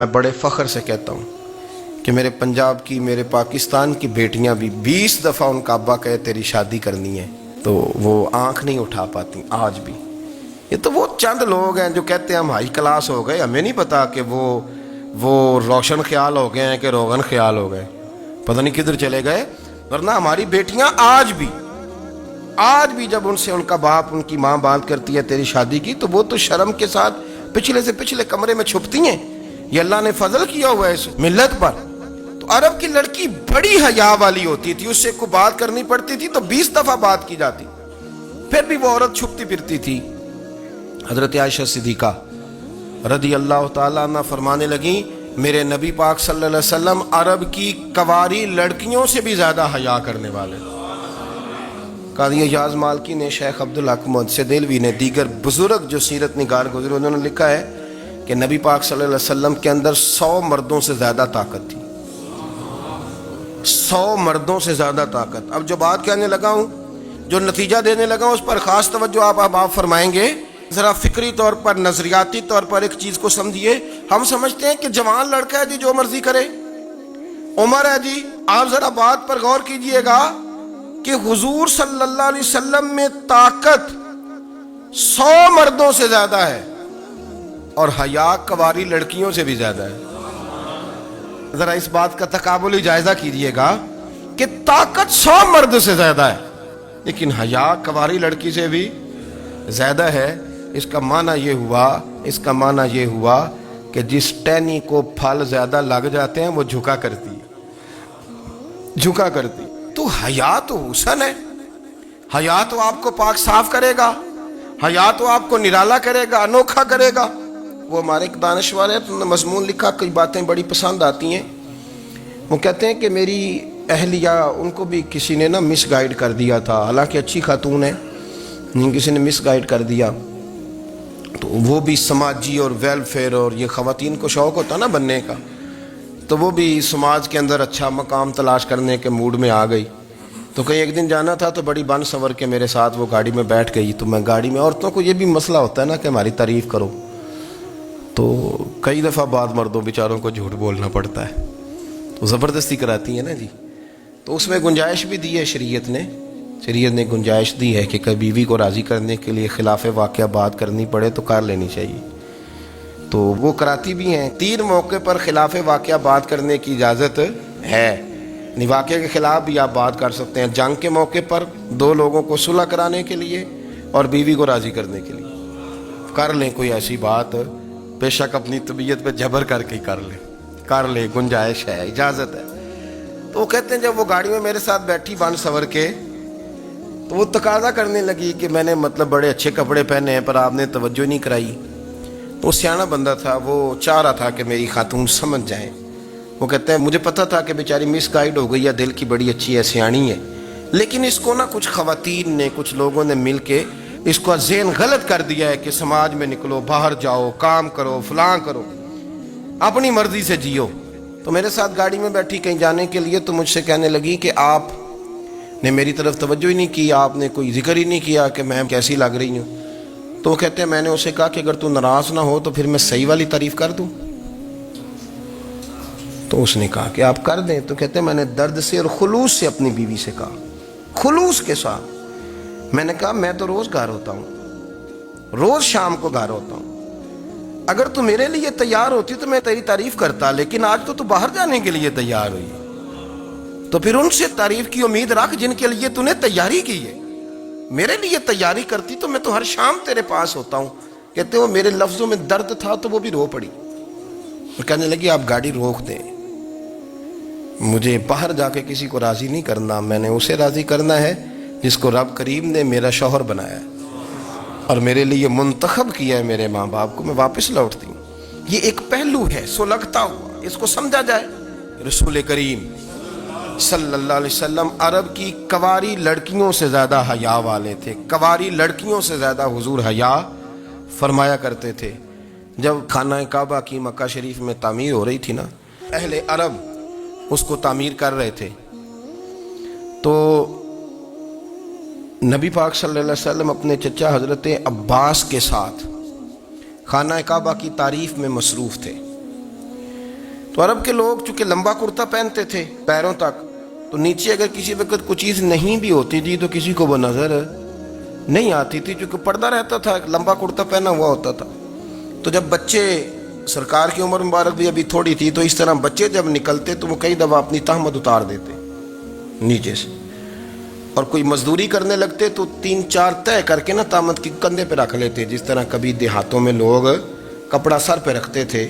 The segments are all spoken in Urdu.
میں بڑے فخر سے کہتا ہوں کہ میرے پنجاب کی، میرے پاکستان کی بیٹیاں بھی 20 دفعہ ان کا ابا کہے تیری شادی کرنی ہے تو وہ آنکھ نہیں اٹھا پاتی آج بھی۔ یہ تو وہ چند لوگ ہیں جو کہتے ہیں ہم ہائی کلاس ہو گئے، ہمیں نہیں پتا کہ وہ روشن خیال ہو گئے ہیں کہ روغن خیال ہو گئے، پتہ نہیں کدھر چلے گئے۔ ورنہ ہماری بیٹیاں آج بھی جب ان سے ان کا باپ، ان کی ماں بات کرتی ہے تیری شادی کی، تو وہ تو شرم کے ساتھ پچھلے سے پچھلے کمرے میں چھپتی ہیں۔ یہ اللہ نے فضل کیا ہوا ہے اس ملت پر۔ تو عرب کی لڑکی بڑی حیا والی ہوتی تھی، اس سے کوئی بات کرنی پڑتی تھی تو 20 دفعہ بات کی جاتی، پھر بھی وہ عورت چھپتی پھرتی تھی۔ حضرت عائشہ صدیقہ رضی اللہ تعالیٰ عنہ فرمانے لگیں میرے نبی پاک صلی اللہ علیہ وسلم عرب کی کواری لڑکیوں سے بھی زیادہ حیا کرنے والے۔ قاضی اعجاز مالکی نے، شیخ عبدالحق محدث دہلوی نے، دیگر بزرگ جو سیرت نگار گزرے، انہوں نے لکھا ہے کہ نبی پاک صلی اللہ علیہ وسلم کے اندر 100 مردوں سے زیادہ طاقت تھی، 100 مردوں سے زیادہ طاقت۔ اب جو بات کہنے لگا ہوں، جو نتیجہ دینے لگا ہوں، اس پر خاص توجہ آپ فرمائیں گے۔ ذرا فکری طور پر، نظریاتی طور پر ایک چیز کو سمجھیے۔ ہم سمجھتے ہیں کہ جوان لڑکا ہے جی جو مرضی کرے، عمر ہے جی۔ آپ ذرا بات پر غور کیجئے گا کہ حضور صلی اللہ علیہ وسلم میں طاقت 100 مردوں سے زیادہ ہے اور حیا کواری لڑکیوں سے بھی زیادہ ہے۔ ذرا اس بات کا تقابلی جائزہ کیجئے گا کہ طاقت 100 مرد سے زیادہ ہے لیکن حیا کواری لڑکی سے بھی زیادہ ہے۔ اس کا معنی یہ ہوا کہ جس ٹہنی کو پھل زیادہ لگ جاتے ہیں وہ جھکا کرتی۔ تو حیا تو حسن ہے، حیا تو آپ کو پاک صاف کرے گا، حیا تو آپ کو نرالا کرے گا، انوکھا کرے گا۔ وہ ہمارے ایک دانشور ہے، انہوں نے مضمون لکھا، کئی باتیں بڑی پسند آتی ہیں۔ وہ کہتے ہیں کہ میری اہلیہ، ان کو بھی کسی نے مس گائیڈ کر دیا تھا، حالانکہ اچھی خاتون ہے، کسی نے مس گائیڈ کر دیا۔ تو وہ بھی سماجی اور ویلفیئر، اور یہ خواتین کو شوق ہوتا نا بننے کا، تو وہ بھی سماج کے اندر اچھا مقام تلاش کرنے کے موڈ میں آ گئی۔ تو کہیں ایک دن جانا تھا تو بڑی بن سنور کے میرے ساتھ وہ گاڑی میں بیٹھ گئی۔ تو میں گاڑی میں، عورتوں کو یہ بھی مسئلہ ہوتا ہے نا کہ ہماری تعریف کرو، تو کئی دفعہ بعض مردوں بیچاروں کو جھوٹ بولنا پڑتا ہے، تو زبردستی کراتی ہیں نا جی۔ تو اس میں گنجائش بھی دی ہے شریعت نے گنجائش دی ہے کہ کبھی بیوی کو راضی کرنے کے لیے خلاف واقعہ بات کرنی پڑے تو کر لینی چاہیے، تو وہ کراتی بھی ہیں۔ 3 موقع پر خلاف واقعہ بات کرنے کی اجازت ہے، واقعے کے خلاف بھی آپ بات کر سکتے ہیں۔ جنگ کے موقع پر 2 لوگوں کو صلح کرانے کے لیے اور بیوی کو راضی کرنے کے لیے کر لیں کوئی ایسی بات، بے شک اپنی طبیعت پہ جبر کر کے کر لیں، گنجائش ہے، اجازت ہے۔ تو وہ کہتے ہیں جب وہ گاڑی میں میرے ساتھ بیٹھی بن سور کے، تو وہ تقاضا کرنے لگی کہ میں نے بڑے اچھے کپڑے پہنے ہیں پر آپ نے توجہ نہیں کرائی۔ وہ سیاںا بندہ تھا، وہ چاہ رہا تھا کہ میری خاتون سمجھ جائیں۔ وہ کہتے ہیں مجھے پتا تھا کہ بیچاری مس گائیڈ ہو گئی ہے، دل کی بڑی اچھی ہے، سیاਣੀ ہے، لیکن اس کو کچھ خواتین نے، کچھ لوگوں نے مل کے اس کو ذہن غلط کر دیا ہے کہ سماج میں نکلو، باہر جاؤ، کام کرو، فلاں کرو، اپنی مرضی سے جیو۔ تو میرے ساتھ گاڑی میں بیٹھی کہیں جانے کے لیے، تو مجھ سے کہنے لگی کہ آپ نے میری طرف توجہ ہی نہیں کی، آپ نے کوئی ذکر ہی نہیں کیا کہ میں کیسی لگ رہی ہوں۔ تو وہ کہتے ہیں میں نے اسے کہا کہ اگر تو ناراض نہ ہو تو پھر میں صحیح والی تعریف کر دوں۔ تو اس نے کہا کہ آپ کر دیں۔ تو کہتے ہیں میں نے درد سے اور خلوص سے اپنی بیوی سے کہا، خلوص کے ساتھ میں نے کہا میں تو روز گھر ہوتا ہوں، روز شام کو گھر ہوتا ہوں، اگر تو میرے لیے تیار ہوتی تو میں تیری تعریف کرتا، لیکن آج تو باہر جانے کے لیے تیار ہوئی، تو پھر ان سے تعریف کی امید رکھ جن کے لیے تو نے تیاری کی ہے۔ میرے لیے تیاری کرتی تو میں تو ہر شام تیرے پاس ہوتا ہوں۔ کہتے ہیں وہ میرے لفظوں میں درد تھا تو وہ بھی رو پڑی، اور کہنے لگی آپ گاڑی روک دیں، مجھے باہر جا کے کسی کو راضی نہیں کرنا، میں نے اسے راضی کرنا ہے جس کو رب کریم نے میرا شوہر بنایا ہے اور میرے لیے منتخب کیا ہے، میرے ماں باپ کو۔ میں واپس لوٹتی ہوں۔ یہ ایک پہلو ہے سلگتا ہوا، اس کو سمجھا جائے۔ رسول کریم صلی اللہ علیہ وسلم عرب کی کواری لڑکیوں سے زیادہ حیا والے تھے، کواری لڑکیوں سے زیادہ حضور حیا فرمایا کرتے تھے۔ جب خانہ کعبہ کی مکہ شریف میں تعمیر ہو رہی تھی نا، اہل عرب اس کو تعمیر کر رہے تھے، تو نبی پاک صلی اللہ علیہ وسلم اپنے چچا حضرت عباس کے ساتھ خانہ کعبہ کی تعریف میں مصروف تھے۔ تو عرب کے لوگ چونکہ لمبا کرتا پہنتے تھے پیروں تک، تو نیچے اگر کسی وقت کوئی چیز نہیں بھی ہوتی تھی تو کسی کو وہ نظر نہیں آتی تھی، چونکہ پردہ رہتا تھا، ایک لمبا کرتا پہنا ہوا ہوتا تھا۔ تو جب بچے، سرکار کی عمر مبارک بھی ابھی تھوڑی تھی، تو اس طرح بچے جب نکلتے تو وہ کئی دفعہ اپنی تہمت اتار دیتے نیچے سے، اور کوئی مزدوری کرنے لگتے تو 3-4 طے کر کے نا تہمت کی کندھے پہ رکھ لیتے، جس طرح کبھی دیہاتوں میں لوگ کپڑا سر پہ رکھتے تھے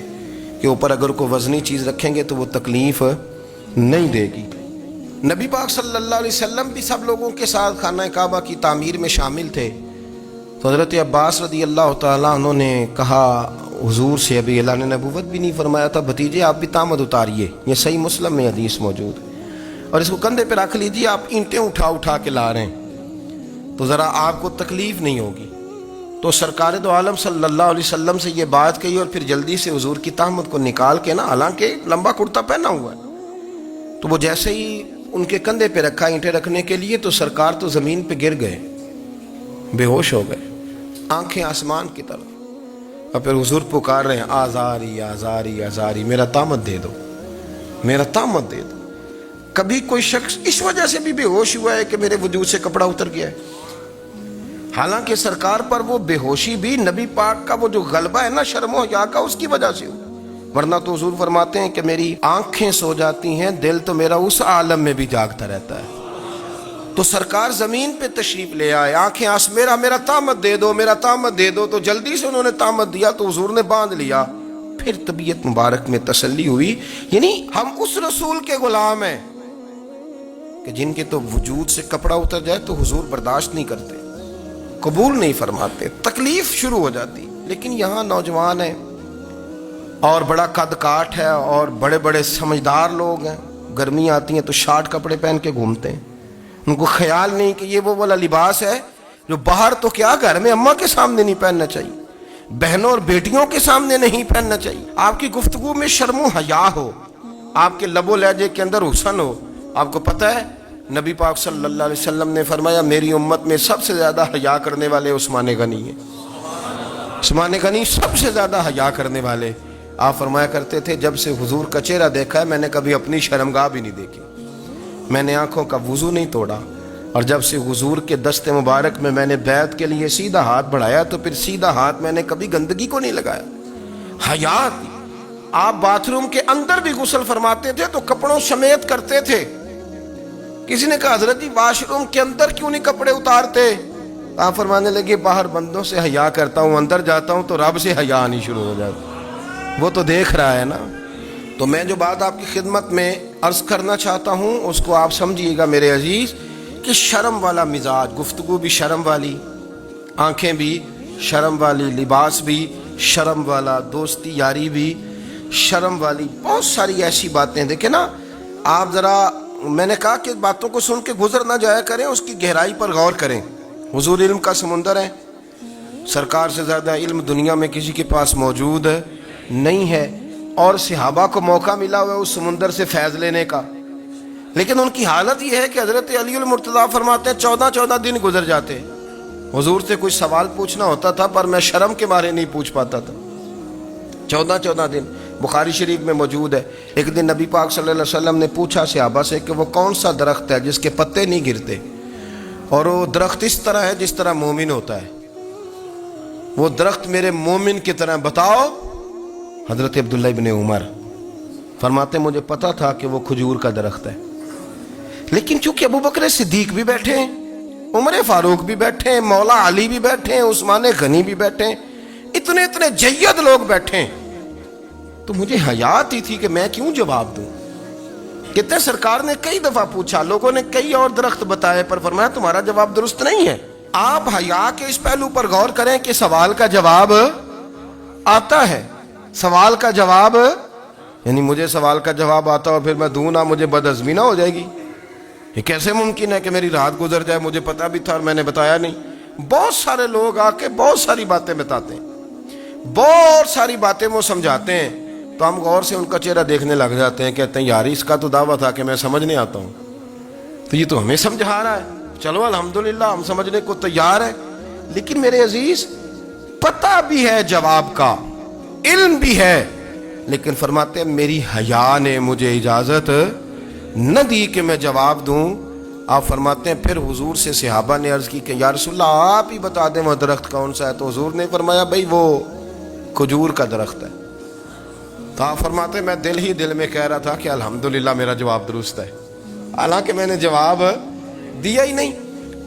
کہ اوپر اگر کوئی وزنی چیز رکھیں گے تو وہ تکلیف نہیں دے گی۔ نبی پاک صلی اللہ علیہ وسلم بھی سب لوگوں کے ساتھ خانہ کعبہ کی تعمیر میں شامل تھے، تو حضرت عباس رضی اللہ تعالیٰ عنہ نے کہا حضور سے، ابھی اللہ نے نبوت بھی نہیں فرمایا تھا، بھتیجے آپ بھی تہمت اتاریے، یہ صحیح مسلم میں حدیث موجود ہے، اور اس کو کندھے پہ رکھ لیجیے، آپ اینٹیں اٹھا اٹھا کے لا رہے ہیں تو ذرا آپ کو تکلیف نہیں ہوگی۔ تو سرکار دو عالم صلی اللہ علیہ وسلم سے یہ بات کہی، اور پھر جلدی سے حضور کی تہمت کو نکال کے نا، حالانکہ لمبا کرتا پہنا ہوا ہے، تو وہ جیسے ہی ان کے کندھے پہ رکھا اینٹیں رکھنے کے لیے، تو سرکار تو زمین پہ گر گئے، بے ہوش ہو گئے، آنکھیں آسمان کی طرف، اور پھر حضور پکار رہے ہیں آزاری آزاری آزاری، میرا تہمت دے دو، میرا تہمت دے دو۔ کبھی کوئی شخص اس وجہ سے بھی بے ہوش ہوا ہے کہ میرے وجود سے کپڑا اتر گیا ہے؟ حالانکہ سرکار پر وہ بے ہوشی بھی نبی پاک کا وہ جو غلبہ ہے نا شرم و حیا کا، اس کی وجہ سے ہوا، ورنہ تو حضور فرماتے ہیں کہ میری آنکھیں سو جاتی ہیں، دل تو میرا اس عالم میں بھی جاگتا رہتا ہے۔ تو سرکار زمین پہ تشریف لے آئے، آنکھیں میرا تہمت دے دو، میرا تہمت دے دو، تو جلدی سے انہوں نے تہمت دیا، تو حضور نے باندھ لیا، پھر طبیعت مبارک میں تسلی ہوئی۔ یعنی ہم اس رسول کے غلام ہیں کہ جن کے تو وجود سے کپڑا اتر جائے تو حضور برداشت نہیں کرتے، قبول نہیں فرماتے، تکلیف شروع ہو جاتی۔ لیکن یہاں نوجوان ہیں اور بڑا قد کاٹ ہے اور بڑے بڑے سمجھدار لوگ ہیں، گرمی آتی ہیں تو شارٹ کپڑے پہن کے گھومتے ہیں، ان کو خیال نہیں کہ یہ وہ والا لباس ہے جو باہر تو کیا گھر میں اماں کے سامنے نہیں پہننا چاہیے، بہنوں اور بیٹیوں کے سامنے نہیں پہننا چاہیے۔ آپ کی گفتگو میں شرم و حیا ہو، آپ کے لب و لہجے کے اندر حسن ہو۔ آپ کو پتہ ہے نبی پاک صلی اللہ علیہ وسلم نے فرمایا میری امت میں سب سے زیادہ حیا کرنے والے عثمان غنی ہیں، عثمان غنی سب سے زیادہ حیا کرنے والے۔ آپ فرمایا کرتے تھے جب سے حضور کا چہرہ دیکھا ہے میں نے کبھی اپنی شرمگاہ بھی نہیں دیکھی، میں نے آنکھوں کا وضو نہیں توڑا، اور جب سے حضور کے دست مبارک میں نے بیعت کے لیے سیدھا ہاتھ بڑھایا تو پھر سیدھا ہاتھ میں نے کبھی گندگی کو نہیں لگایا۔ حیا، آپ باتھ روم کے اندر بھی غسل فرماتے تھے تو کپڑوں سمیت کرتے تھے۔ کسی نے کہا حضرت جی واش روم کے اندر کیوں نہیں کپڑے اتارتے؟ آپ فرمانے لگے باہر بندوں سے حیا کرتا ہوں، اندر جاتا ہوں تو رب سے حیا آنی شروع ہو جاتی، وہ تو دیکھ رہا ہے نا۔ تو میں جو بات آپ کی خدمت میں عرض کرنا چاہتا ہوں اس کو آپ سمجھیے گا میرے عزیز، کہ شرم والا مزاج، گفتگو بھی شرم والی، آنکھیں بھی شرم والی، لباس بھی شرم والا، دوستی یاری بھی شرم والی، بہت ساری ایسی باتیں۔ دیکھیں نا آپ ذرا، میں نے کہا کہ باتوں کو سن کے گزر نہ جایا کریں، اس کی گہرائی پر غور کریں۔ حضور علم کا سمندر ہے، سرکار سے زیادہ علم دنیا میں کسی کے پاس موجود نہیں ہے، اور صحابہ کو موقع ملا ہوا ہے اس سمندر سے فیض لینے کا، لیکن ان کی حالت یہ ہے کہ حضرت علی المرتضیٰ فرماتے ہیں 14 دن گزر جاتے، حضور سے کوئی سوال پوچھنا ہوتا تھا پر میں شرم کے مارے نہیں پوچھ پاتا تھا، 14 دن۔ بخاری شریف میں موجود ہے، ایک دن نبی پاک صلی اللہ علیہ وسلم نے پوچھا صحابہ سے کہ وہ کون سا درخت ہے جس کے پتے نہیں گرتے، اور وہ درخت اس طرح ہے جس طرح مومن ہوتا ہے، وہ درخت میرے مومن کی طرح بتاؤ۔ حضرت عبداللہ ابن عمر فرماتے مجھے پتا تھا کہ وہ کھجور کا درخت ہے، لیکن چونکہ ابو بکر صدیق بھی بیٹھے ہیں، عمر فاروق بھی بیٹھے ہیں، مولا علی بھی بیٹھے ہیں، عثمان غنی بھی بیٹھے ہیں، اتنے جید لوگ بیٹھے ہیں، تو مجھے حیا آتی تھی کہ میں کیوں جواب دوں۔ کہتے ہیں سرکار نے کئی دفعہ پوچھا، لوگوں نے کئی اور درخت بتائے، پر فرمایا تمہارا جواب درست نہیں ہے۔ آپ حیا کے اس پہلو پر غور کریں کہ سوال کا جواب آتا ہے، سوال کا جواب، یعنی مجھے سوال کا جواب آتا اور پھر میں دوں نہ، مجھے بدعزمی نہ ہو جائے گی؟ یہ کیسے ممکن ہے کہ میری رات گزر جائے، مجھے پتا بھی تھا اور میں نے بتایا نہیں؟ بہت سارے لوگ آ کے بہت ساری باتیں بتاتے ہیں، بہت ساری باتیں وہ سمجھاتے ہیں، تو ہم غور سے ان کا چہرہ دیکھنے لگ جاتے ہیں، کہتے ہیں یار اس کا تو دعویٰ تھا کہ میں سمجھنے آتا ہوں، تو یہ تو ہمیں سمجھا رہا ہے، چلو الحمدللہ ہم سمجھنے کو تیار ہیں۔ لیکن میرے عزیز پتہ بھی ہے جواب کا، علم بھی ہے، لیکن فرماتے ہیں میری حیا نے مجھے اجازت نہ دی کہ میں جواب دوں. آپ فرماتے ہیں پھر حضور سے صحابہ نے عرض کی کہ یا رسول اللہ آپ ہی بتا دیں وہ درخت کون سا ہے. تو حضور نے فرمایا بھائی وہ کھجور کا درخت ہے. تو آپ فرماتے ہیں میں دل ہی دل میں کہہ رہا تھا کہ الحمدللہ میرا جواب درست ہے، حالانکہ میں نے جواب دیا ہی نہیں.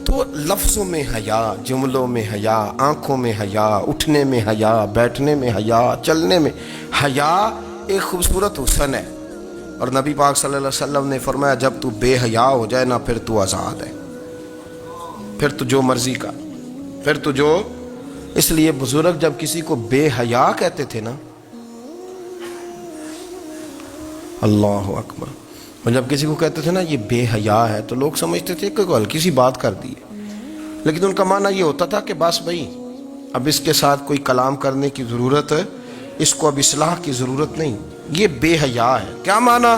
تو لفظوں میں حیا، جملوں میں حیا، آنکھوں میں حیا، اٹھنے میں حیا، بیٹھنے میں حیا، چلنے میں حیا ایک خوبصورت حسن ہے. اور نبی پاک صلی اللہ علیہ وسلم نے فرمایا جب تو بے حیا ہو جائے نا پھر تو آزاد ہے، پھر تو جو مرضی کا، پھر تو جو. اس لیے بزرگ جب کسی کو بے حیا کہتے تھے نا، اللہ اکبر، اور جب کسی کو کہتے تھے نا یہ بے حیا ہے تو لوگ سمجھتے تھے کہ ہلکی سی بات کر دی ہے، لیکن ان کا معنی یہ ہوتا تھا کہ بس بھائی اب اس کے ساتھ کوئی کلام کرنے کی ضرورت ہے، اس کو اب اصلاح کی ضرورت نہیں، یہ بے حیا ہے. کیا معنی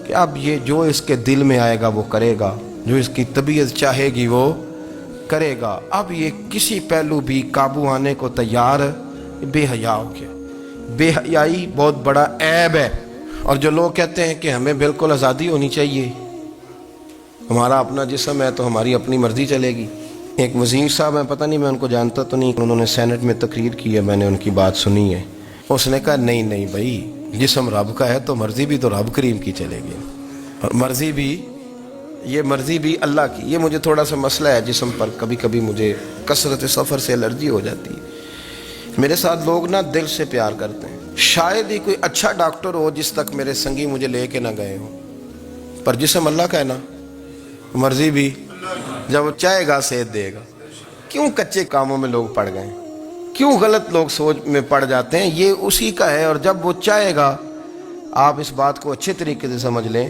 کہ اب یہ جو اس کے دل میں آئے گا وہ کرے گا، جو اس کی طبیعت چاہے گی وہ کرے گا، اب یہ کسی پہلو بھی قابو آنے کو تیار بے حیا ہو گیا. بے حیائی بہت بڑا عیب ہے. اور جو لوگ کہتے ہیں کہ ہمیں بالکل آزادی ہونی چاہیے، ہمارا اپنا جسم ہے تو ہماری اپنی مرضی چلے گی. ایک وزیر صاحب ہیں، پتہ نہیں میں ان کو جانتا تو نہیں، انہوں نے سینٹ میں تقریر کی ہے، میں نے ان کی بات سنی ہے. اس نے کہا نہیں نہیں بھائی جسم رب کا ہے تو مرضی بھی تو رب کریم کی چلے گی، اور مرضی بھی اللہ کی. یہ مجھے تھوڑا سا مسئلہ ہے جسم پر، کبھی کبھی مجھے کثرت سفر سے الرجی ہو جاتی ہے. میرے ساتھ لوگ نا دل سے پیار کرتے ہیں، شاید ہی کوئی اچھا ڈاکٹر ہو جس تک میرے سنگی مجھے لے کے نہ گئے ہوں، پر جسم اللہ کا ہے نا، مرضی بھی جب وہ چاہے گا صحت دے گا. کیوں کچے کاموں میں لوگ پڑ گئے، کیوں غلط لوگ سوچ میں پڑ جاتے ہیں، یہ اسی کا ہے. اور جب وہ چاہے گا، آپ اس بات کو اچھے طریقے سے سمجھ لیں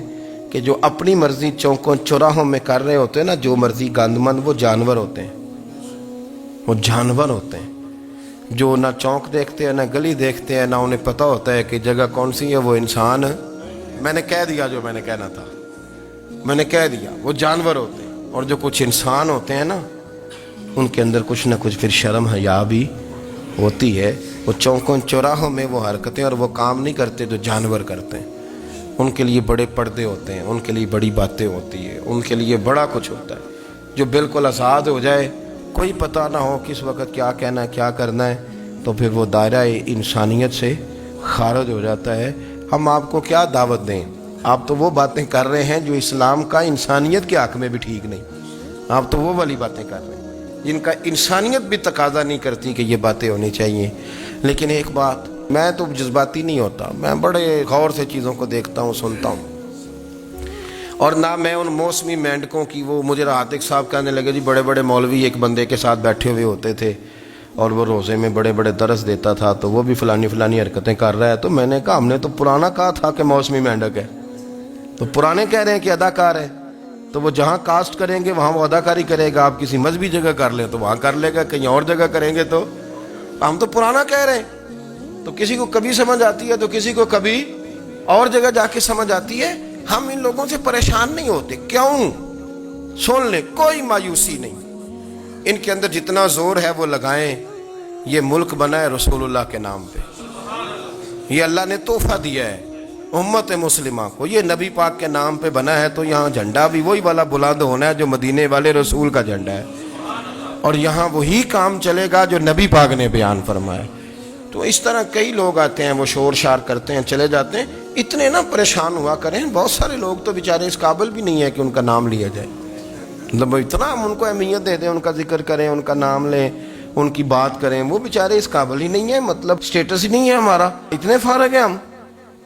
کہ جو اپنی مرضی چوکوں چوراہوں میں کر رہے ہوتے ہیں نا، جو مرضی گندمند، وہ جانور ہوتے ہیں، وہ جانور ہوتے ہیں جو نہ چونک دیکھتے ہیں نہ گلی دیکھتے ہیں، نہ انہیں پتہ ہوتا ہے کہ جگہ کون سی ہے. وہ انسان، میں نے کہہ دیا جو میں نے کہنا تھا، میں نے کہہ دیا، وہ جانور ہوتے ہیں. اور جو کچھ انسان ہوتے ہیں نا، ان کے اندر کچھ نہ کچھ پھر شرم حیا بھی ہوتی ہے. وہ چوکوں چوراہوں میں وہ حرکتیں اور وہ کام نہیں کرتے جو جانور کرتے ہیں. ان کے لیے بڑے پردے ہوتے ہیں، ان کے لیے بڑی باتیں ہوتی ہیں، ان کے لیے بڑا کچھ ہوتا ہے. جو بالکل آزاد ہو جائے، کوئی پتہ نہ ہو کس وقت کیا کہنا ہے کیا کرنا ہے، تو پھر وہ دائرہ انسانیت سے خارج ہو جاتا ہے. ہم آپ کو کیا دعوت دیں؟ آپ تو وہ باتیں کر رہے ہیں جو اسلام کا انسانیت کے حق میں بھی ٹھیک نہیں. آپ تو وہ والی باتیں کر رہے ہیں جن کا انسانیت بھی تقاضا نہیں کرتی کہ یہ باتیں ہونی چاہیے. لیکن ایک بات، میں تو جذباتی نہیں ہوتا، میں بڑے غور سے چیزوں کو دیکھتا ہوں، سنتا ہوں. اور نہ میں ان موسمی مینڈکوں کی، وہ مجھے عاتق صاحب کہنے لگے جی بڑے بڑے مولوی ایک بندے کے ساتھ بیٹھے ہوئے ہوتے تھے اور وہ روزے میں بڑے بڑے درس دیتا تھا تو وہ بھی فلانی حرکتیں کر رہا ہے. تو میں نے کہا ہم نے تو پرانا کہا تھا کہ موسمی مینڈک ہے، تو پرانے کہہ رہے ہیں کہ اداکار ہے، تو وہ جہاں کاسٹ کریں گے وہاں وہ اداکاری کرے گا. آپ کسی مذہبی جگہ کر لیں تو وہاں کر لے گا، کہیں اور جگہ کریں گے تو ہم تو پرانا کہہ رہے ہیں. تو کسی کو کبھی سمجھ آتی ہے تو کسی کو کبھی اور جگہ جا کے سمجھ آتی ہے. ہم ان لوگوں سے پریشان نہیں ہوتے. کیوں؟ سن لیں، کوئی مایوسی نہیں. ان کے اندر جتنا زور ہے وہ لگائیں. یہ ملک بنا ہے رسول اللہ کے نام پہ، یہ اللہ نے تحفہ دیا ہے امت مسلمہ کو. یہ نبی پاک کے نام پہ بنا ہے تو یہاں جھنڈا بھی وہی والا بلند ہونا ہے جو مدینے والے رسول کا جھنڈا ہے، اور یہاں وہی کام چلے گا جو نبی پاک نے بیان فرمایا. تو اس طرح کئی لوگ آتے ہیں، وہ شور شار کرتے ہیں، چلے جاتے ہیں. اتنے نہ پریشان ہوا کریں. بہت سارے لوگ تو بیچارے اس قابل بھی نہیں ہے کہ ان کا نام لیا جائے. مطلب اتنا ہم ان کو اہمیت دے دیں، ان کا ذکر کریں، ان کا نام لیں، ان کی بات کریں، وہ بیچارے اس قابل ہی نہیں ہے. مطلب سٹیٹس ہی نہیں ہے ہمارا. اتنے فارغ ہیں ہم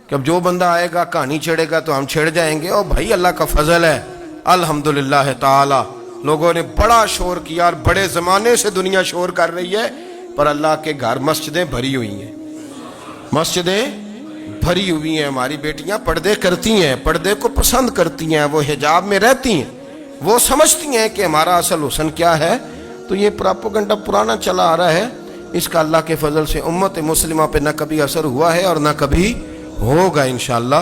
کہ اب جو بندہ آئے گا کہانی چھیڑے گا تو ہم چھیڑ جائیں گے. اور بھائی اللہ کا فضل ہے الحمدللہ تعالی، لوگوں نے بڑا شور کیا اور بڑے زمانے سے دنیا شور کر رہی ہے، پر اللہ کے گھر مسجدیں بھری ہوئی ہیں، مسجدیں بھری ہوئی ہیں. ہماری بیٹیاں پردے کرتی ہیں، پردے کو پسند کرتی ہیں، وہ حجاب میں رہتی ہیں، وہ سمجھتی ہیں کہ ہمارا اصل حسن کیا ہے. تو یہ پراپوگنڈا پرانا چلا آ رہا ہے. اس کا اللہ کے فضل سے امت مسلمہ پہ نہ کبھی اثر ہوا ہے اور نہ کبھی ہوگا انشاءاللہ.